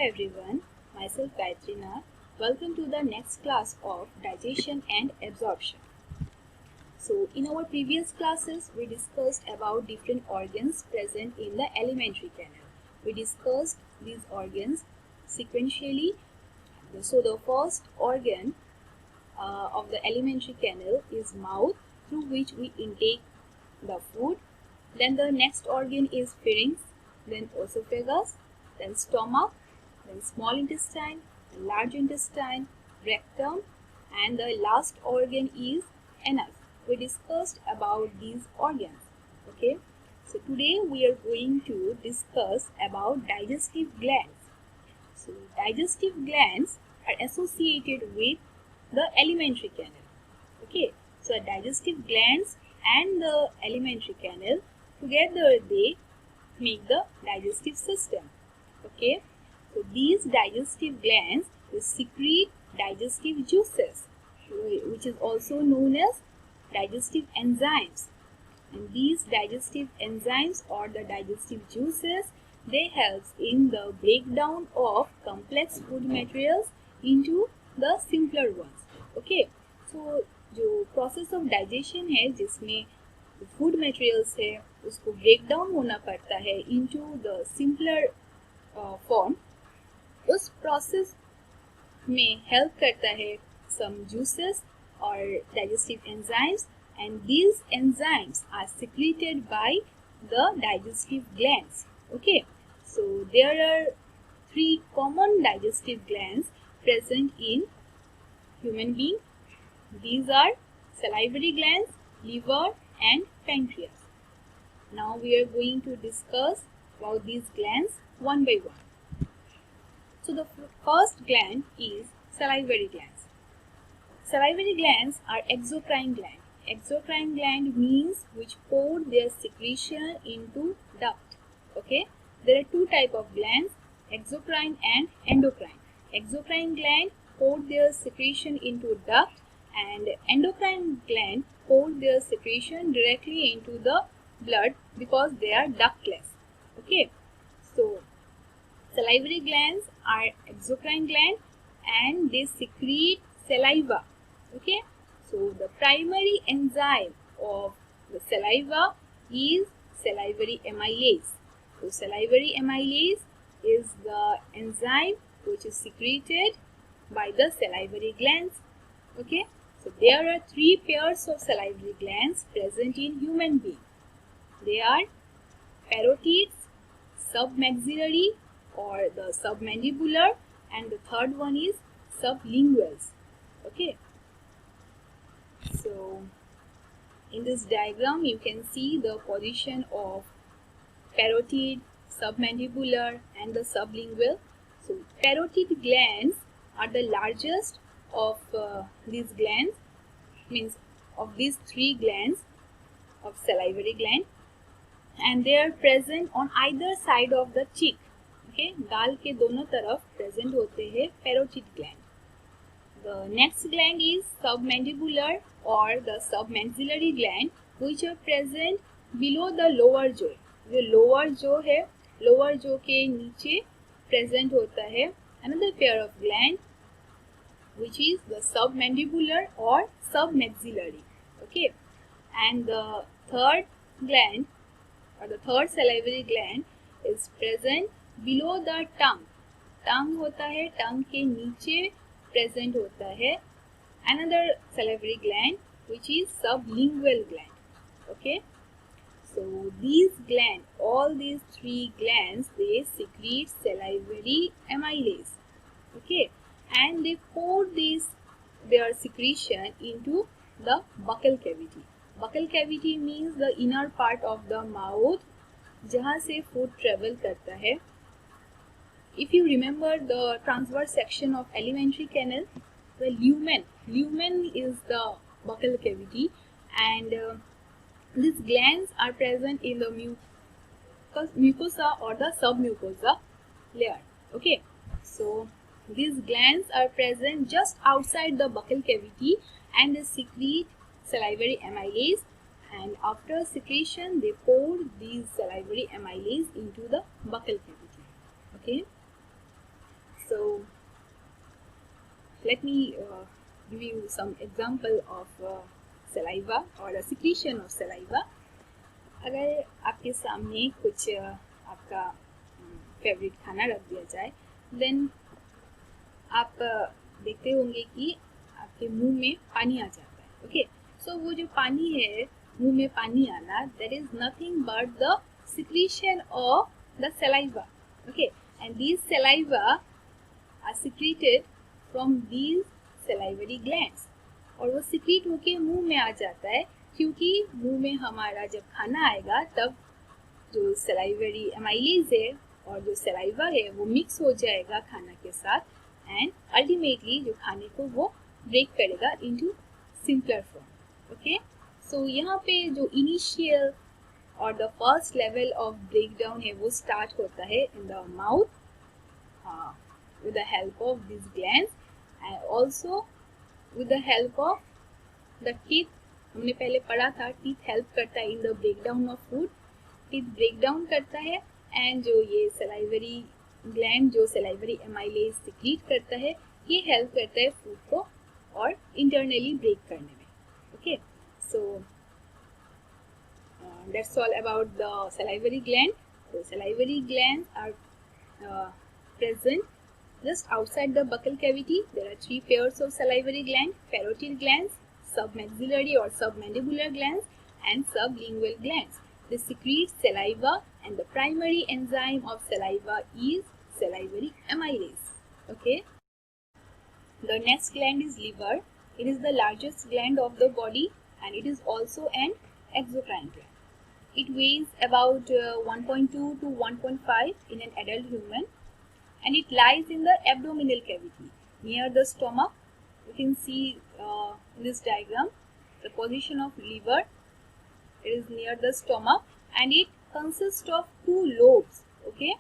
everyone, myself Gayatri Nath. Welcome to the next class of digestion and absorption. So in our previous classes we discussed about different organs present in the alimentary canal. We discussed these organs sequentially. So the first organ of the alimentary canal is mouth, through which we intake the food. Then the next organ is pharynx, then esophagus, then stomach, then small intestine, large intestine, rectum, and the last organ is anus. We discussed about these organs. Okay, so today we are going to discuss about digestive glands. So digestive glands are associated with the alimentary canal. Okay, so digestive glands and the alimentary canal together they make the digestive system. Okay, so these digestive glands they secrete digestive juices, which is also known as digestive enzymes. And these digestive enzymes or the digestive juices they help in the breakdown of complex food materials into the simpler ones. Okay, so जो process of digestion है जिसमें food materials है उसको break down होना पड़ता है into the simpler form, उस process में हेल्प करता है सम जूसेस और digestive enzymes, and these enzymes are secreted by the digestive glands. Okay, so there are three common digestive glands present in human being. These are salivary glands, liver and pancreas. Now we are going to discuss about these glands one by one. So the first gland is salivary glands. Salivary glands are exocrine gland. Exocrine gland means which pour their secretion into duct. Okay, there are two type of glands, exocrine and endocrine. Exocrine gland pour their secretion into duct, and endocrine gland pour their secretion directly into the blood because they are ductless. Okay, so salivary glands are exocrine gland and they secrete saliva. Okay, so the primary enzyme of the saliva is salivary amylase. So salivary amylase is the enzyme which is secreted by the salivary glands. Okay, so there are three pairs of salivary glands present in human being. They are parotids, submaxillary or the submandibular, and the third one is sublinguals. Okay, so in this diagram you can see the position of parotid, submandibular and the sublingual. So parotid glands are the largest of these glands, means of these three glands of salivary gland, and they are present on either side of the cheek. Okay, गाल के दोनों तरफ present होते हैं parotid gland. The next gland is submandibular or the submaxillary gland, which are present below the lower jaw. जो lower jaw है, lower jaw के नीचे present होता है another pair of gland, which is the submandibular or submaxillary. Okay, and the third gland or the third salivary gland is present below the tongue. tongue होता है, tongue के नीचे present होता है another salivary gland which is sublingual gland. Okay, so these glands, all these three glands, they secrete salivary amylase. Okay, and they pour their secretion into the buccal cavity. Buccal cavity means the inner part of the mouth जहाँ से food travel करता है. If you remember the transverse section of alimentary canal, the lumen is the buccal cavity, and these glands are present in the mucosa or the submucosa layer. Okay, so these glands are present just outside the buccal cavity and they secrete salivary amylase, and after secretion they pour these salivary amylase into the buccal cavity. Okay, So let me give you some example of saliva or a secretion of saliva. अगर आपके सामने कुछ आपका favourite खाना रख दिया जाए, then आप देखते होंगे कि आपके मुंह में पानी आ जाता है. ओके, सो वो जो पानी है, मुंह में पानी आना, that is nothing but the secretion of the saliva. Okay, and these saliva are secreted from these salivary glands. और वो secrete होके मुंह में आ जाता है, क्योंकि मुंह में हमारा जब खाना आएगा तब जो salivary amylase है और जो saliva है वो मिक्स हो जाएगा खाना के साथ, एंड अल्टीमेटली जो खाने को वो ब्रेक करेगा इनटू सिंपलर फॉर्म. ओके, सो यहाँ पे जो इनिशियल और the first level of breakdown है वो स्टार्ट होता है in the mouth with the help of these glands and also with the help of the teeth. हमने पहले पढ़ा था teeth help करता है in the breakdown of food. teeth breakdown करता है and जो ये salivary gland जो salivary amylase secrete करता है, ये help करता है food को और internally break करने में. Okay, so that's all about the salivary gland. The salivary glands are present just outside the buccal cavity. There are three pairs of salivary glands: parotid glands, submaxillary or submandibular glands, and sublingual glands. They secrete saliva, and the primary enzyme of saliva is salivary amylase. Okay. The next gland is liver. It is the largest gland of the body, and it is also an exocrine gland. It weighs about 1.2 to 1.5 in an adult human, and it lies in the abdominal cavity near the stomach. You can see in this diagram the position of liver. It is near the stomach, and it consists of two lobes. Okay,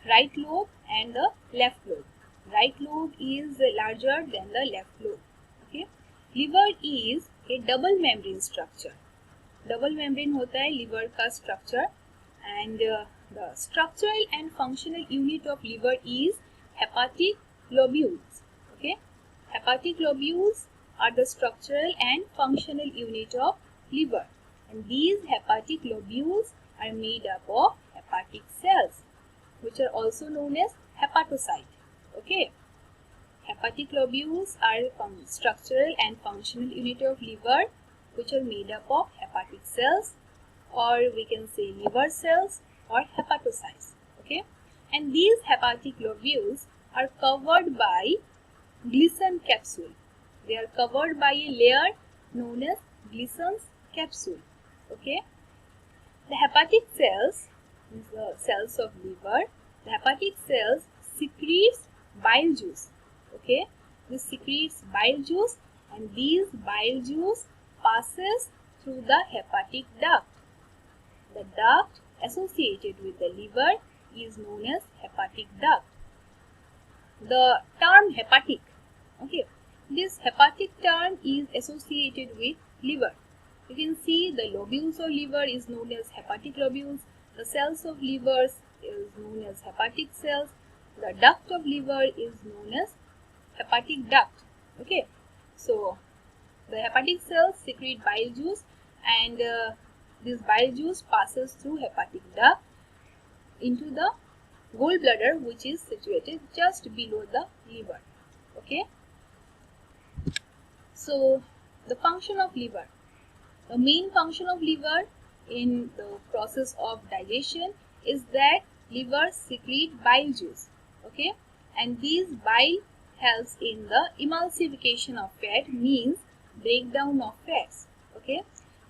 right lobe and the left lobe. Right lobe is larger than the left lobe. Okay, liver is a double membrane structure. Double membrane होता है liver का structure, and the structural and functional unit of liver is hepatic lobules. Okay, hepatic lobules are the structural and functional unit of liver, and these hepatic lobules are made up of hepatic cells which are also known as hepatocyte. Okay, hepatic lobules are structural and functional unit of liver, which are made up of hepatic cells, or we can say liver cells or hepatocytes. Okay, and these hepatic lobules are covered by Gleason capsule. They are covered by a layer known as Gleason's capsule. Okay, the hepatic cells, the cells of liver, the hepatic cells secretes bile juice. Okay, this secretes bile juice, and these bile juice passes through the hepatic duct. The duct associated with the liver is known as hepatic duct. The term hepatic, okay, this hepatic term is associated with liver. You can see the lobules of liver is known as hepatic lobules. The cells of liver is known as hepatic cells. The duct of liver is known as hepatic duct. Okay, so the hepatic cells secrete bile juice, and this bile juice passes through hepatic duct into the gallbladder, which is situated just below the liver. Okay, so the function of liver. The main function of liver in the process of digestion is that liver secrete bile juice. Okay, and these bile helps in the emulsification of fat, means breakdown of fats. Okay,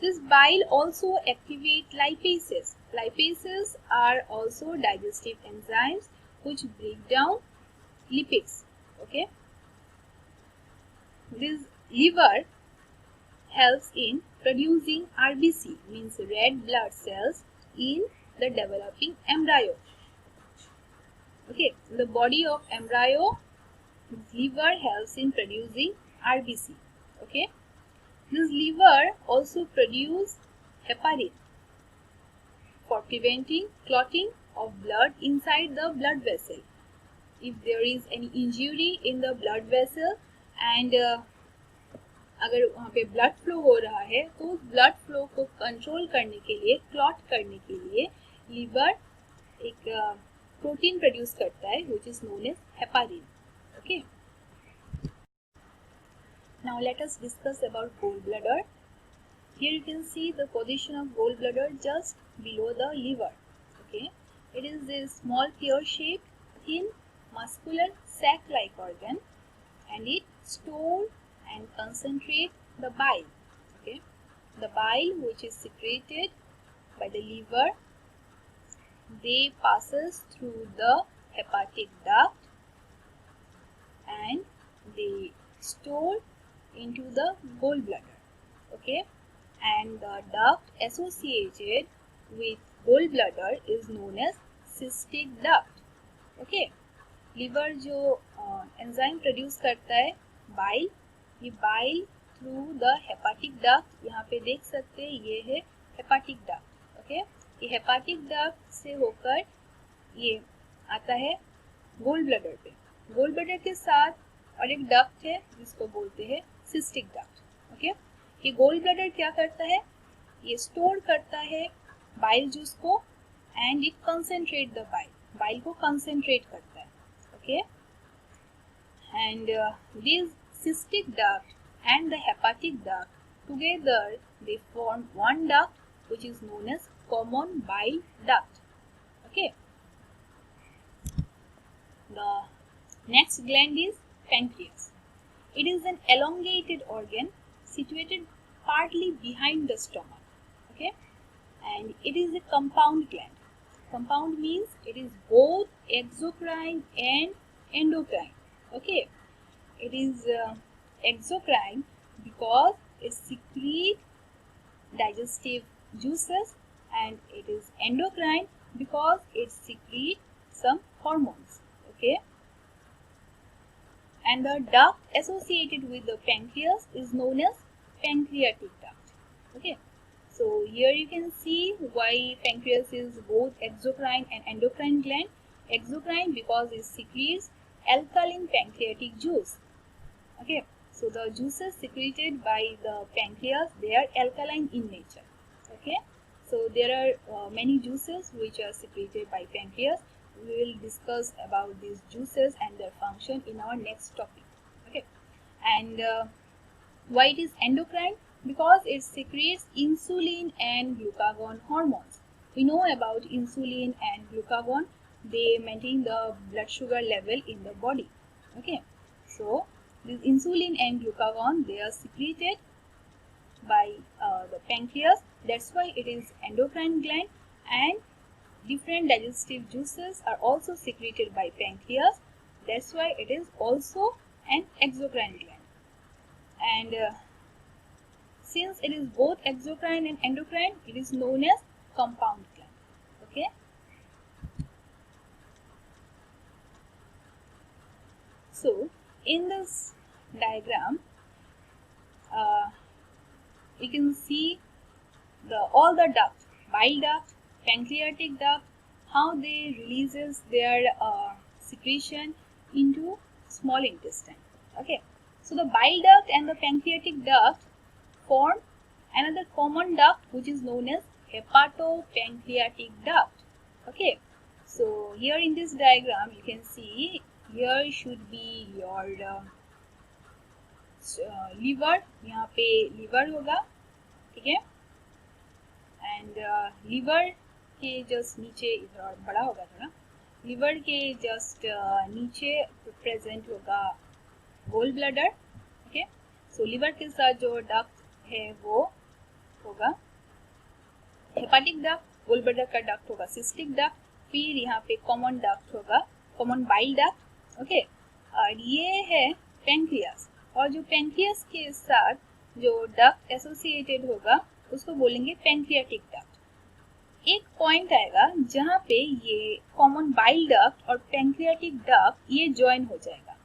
this bile also activate lipases. Lipases are also digestive enzymes which break down lipids. Okay, this liver helps in producing RBC, means red blood cells, in the developing embryo. Okay, in the body of embryo, liver helps in producing RBC. Okay, this liver also produces heparin for preventing clotting of blood inside the blood vessel. if there is any injury in the blood vessel and अगर वहाँ पे blood flow हो रहा है तो उस blood flow को control करने के लिए, क्लॉट करने के लिए लीवर एक प्रोटीन प्रोड्यूस करता है which is known as heparin. Okay. Now let us discuss about gallbladder. Here you can see the position of gallbladder just below the liver. Okay. It is a small pear-shaped, thin, muscular sac-like organ, and it stores and concentrate the bile. Okay, the bile which is secreted by the liver, they passes through the hepatic duct and they store into the gallbladder. Okay, and the duct associated with gallbladder is known as cystic duct. Okay, liver जो enzyme produce करता है bile, ये bile through the hepatic duct, यहाँ पे देख सकते हैं ये है हेपाटिक डक्ट. ओके, ये हेपाटिक डक्ट से होकर ये आता है गोल ब्लडर पे. गोल ब्लडर के साथ और एक डक्ट है जिसको बोलते हैं सिस्टिक डक्ट. ओके, ये गोल ब्लडर क्या करता है, ये स्टोर करता है बाइल जूस को and it concentrate the bile, bile को कंसेंट्रेट करता है. Okay, and this cystic duct and the hepatic duct together they form one duct which is known as common bile duct. Okay, the next gland is pancreas. It is an elongated organ situated partly behind the stomach. Okay, and it is a compound gland. Compound means it is both exocrine and endocrine. Okay, it is exocrine because it secretes digestive juices, and it is endocrine because it secretes some hormones. Okay, and the duct associated with the pancreas is known as pancreatic duct. Okay, so here you can see why pancreas is both exocrine and endocrine gland. Exocrine because it secretes alkaline pancreatic juice. Okay, so the juices secreted by the pancreas, they are alkaline in nature. Okay, so there are many juices which are secreted by pancreas. We will discuss about these juices and their function in our next topic. Okay, and why it is endocrine? Because it secretes insulin and glucagon hormones. We know about insulin and glucagon. They maintain the blood sugar level in the body. Okay, so this insulin and glucagon, they are secreted by the pancreas. That's why it is endocrine gland, and different digestive juices are also secreted by pancreas. That's why it is also an exocrine gland. And since it is both exocrine and endocrine, it is known as compound gland. Okay. So in this diagram, you can see all the duct, bile duct, pancreatic duct, how they releases their secretion into small intestine. Okay, so the bile duct and the pancreatic duct form another common duct which is known as hepatopancreatic duct. Okay, so here in this diagram you can see here should be your liver, यहाँ पे liver होगा. ठीक है, and liver के just नीचे, इधर और बड़ा होगा थोड़ा, लिवर के जस्ट नीचे प्रेजेंट होगा गोल ब्लडर. ओके, सो लिवर के साथ जो डक्ट है वो होगा हेपाटिक डक्ट, गोल ब्लडर का डक्ट होगा सिस्टिक डक्ट, फिर यहाँ पे कॉमन डक्ट होगा कॉमन बाइल डक्ट. ओके, और ये है पेंक्रियास, और जो पेंक्रियास के साथ जो डक्ट एसोसिएटेड होगा उसको बोलेंगे पेंक्रियाटिक डक्ट. एक पॉइंट आएगा जहाँ पे ये कॉमन बाइल डक्ट और पेंक्रियाटिक डक्ट ये ज्वाइन हो जाएगा,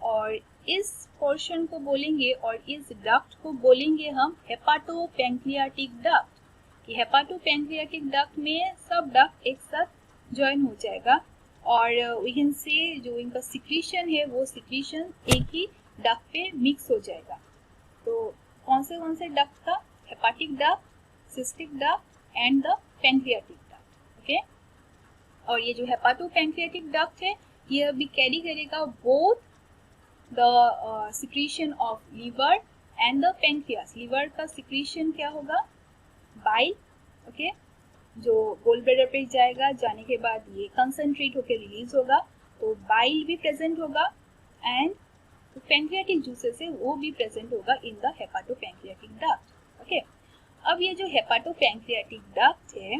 और इस पोर्शन को बोलेंगे और इस डक्ट को बोलेंगे हम हेपाटोपेंक्रियाटिक डक्ट. कि हेपाटोपेंक्रियाटिक डक्ट में सब डक्ट एक साथ ज्वाइन हो जाएगा और वी कैन से जो इनका सिक्रीशन है वो सिक्रीशन एक ही डक्ट पे मिक्स हो जाएगा। तो कौन से डक्ट का? Hepatic duct, cystic duct and the pancreatic duct. Okay, और ये जो हेपाटोपैंक्रियाटिक डक्ट है ये अभी कैरी करेगा both the secretion of liver and the pancreas. Liver का सिक्रीशन क्या होगा? बाइल। ओके, जो गोल ब्लैडर पे जाएगा, जाने के बाद ये कंसंट्रेट होकर रिलीज होगा, तो बाइल भी प्रेजेंट होगा एंड तो पैंक्रियाटिक जूसेस है वो भी प्रेजेंट होगा in the hepatopancreatic duct. Okay, अब ये जो हेपाटोपैंक्रियाटिक डक्ट है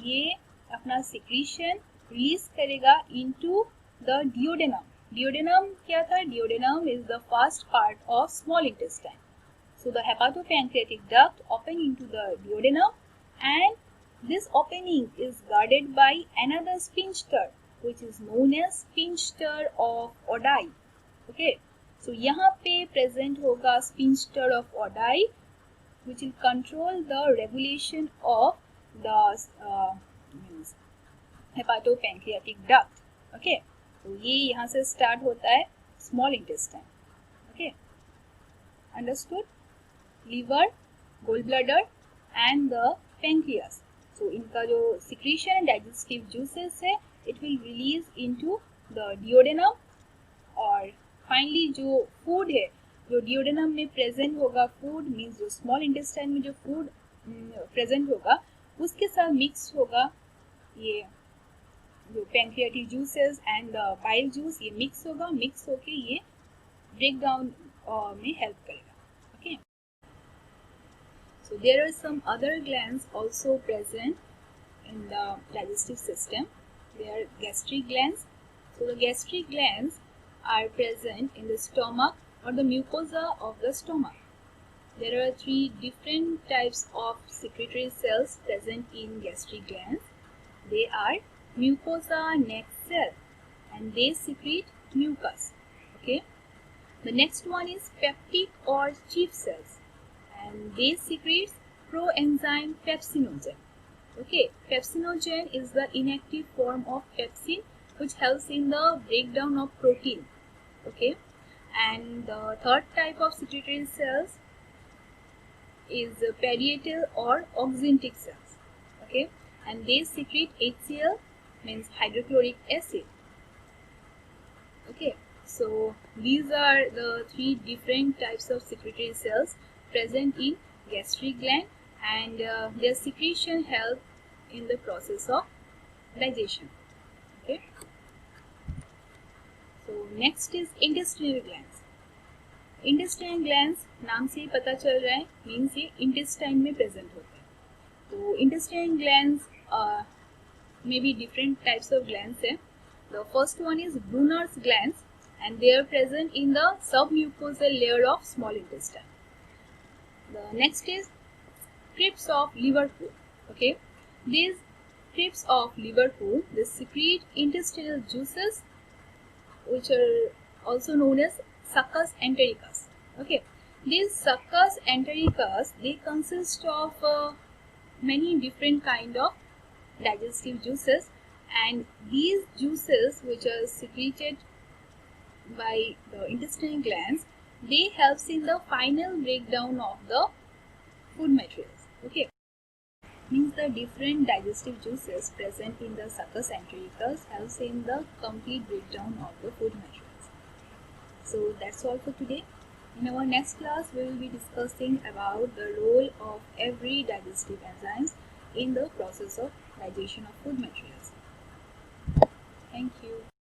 ये अपना सिक्रीशन रिलीज करेगा इनटू द डियोडेनम। डियोडेनम क्या था? Duodenum is the first part of small intestine. So the hepatopancreatic duct open into the duodenum, and this opening is guarded by another sphincter which is known as sphincter of Oddi. Okay, so यहाँ पे present होगा sphincter of Oddi which will control the regulation of the hepatopancreatic duct. Okay, तो ये यहाँ से start होता है small intestine. Okay, understood? Liver, gall bladder and the pancreas. So इनका जो सिक्रीशन एंड डाइजेस्टिव जूसेस है it will release into the duodenum, और फाइनली जो फूड है जो डियोडेनम में प्रेजेंट होगा, फूड मीन्स जो स्मॉल इंटेस्टाइन में जो फूड प्रेजेंट होगा उसके साथ मिक्स होगा ये जो pancreatic juices and the bile juice, ये मिक्स होगा, मिक्स होके ये ब्रेक डाउन में हेल्प करेगा। Okay, so there are some other glands also present in the digestive system. They are gastric glands. So the gastric glands are present in the stomach or the mucosa of the stomach. There are 3 different types of secretory cells present in gastric glands. They are mucosa neck cell and they secrete mucus. Okay. The next one is peptic or chief cells, and they secrete proenzyme pepsinogen. Okay, pepsinogen is the inactive form of pepsin which helps in the breakdown of protein. Okay, and the third type of secretory cells is parietal or oxyntic cells. Okay, and they secrete HCl, means hydrochloric acid. Okay, so these are the 3 different types of secretory cells present in gastric gland, and their secretion help in the process of digestion. Okay, so next is intestinal glands. Intestinal glands नाम से ही पता चल रहा है, means ये intestine में present होते हैं। तो intestinal glands may be different types of glands है। The first one is Brunner's glands, and they are present in the submucosal layer of small intestine. The next is crypts of Liverpool. Okay, these crypts of Liverpool, they secrete intestinal juices which are also known as succus entericus. Okay, these succus entericus, they consist of many different kind of digestive juices, and these juices which are secreted by the intestinal glands, they helps in the final breakdown of the food materials. Okay, means the different digestive juices present in the succus entericus helps in the complete breakdown of the food materials. So that's all for today. In our next class we will be discussing about the role of every digestive enzymes in the process of digestion of food materials. Thank you.